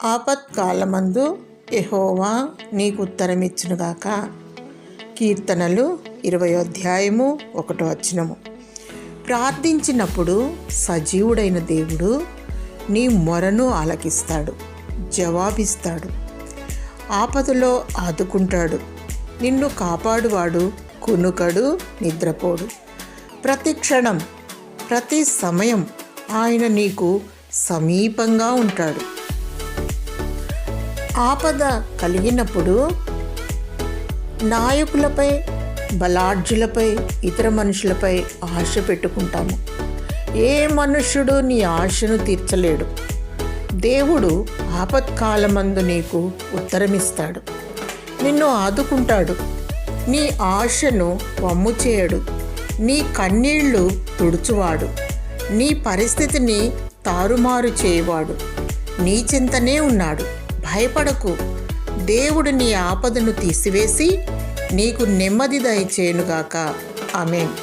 ఆపత్కాలమందు యెహోవా నీకు ఉత్తరమిచ్చునుగాక. కీర్తనలు 20 ప్రార్థించినప్పుడు సజీవుడైన దేవుడు నీ మొరను ఆలకిస్తాడు, జవాబిస్తాడు. ఆపదలో ఆదుకుంటాడు. నిన్ను కాపాడువాడు కునుకడు, నిద్రపోడు. ప్రతి క్షణం, ప్రతి సమయం ఆయన నీకు సమీపంగా ఉంటాడు. ఆపద కలిగినప్పుడు నాయకులపై, బలాఢ్యులపై, ఇతర మనుషులపై ఆశ పెట్టుకుంటాము. ఏ మనుష్యుడు నీ ఆశను తీర్చలేడు. దేవుడు ఆపత్కాలమందు నీకు ఉత్తరమిస్తాడు, నిన్ను ఆదుకుంటాడు. నీ ఆశను వమ్ము చేయడు. నీ కన్నీళ్లు తుడుచువాడు. నీ పరిస్థితిని తారుమారు చేయవాడు. నీ చింతనే ఉన్నాడు. భయపడకు. దేవుడు నీ ఆపదను తీసివేసి నీకు నెమ్మది దయచేయునుగాక. ఆమేన్.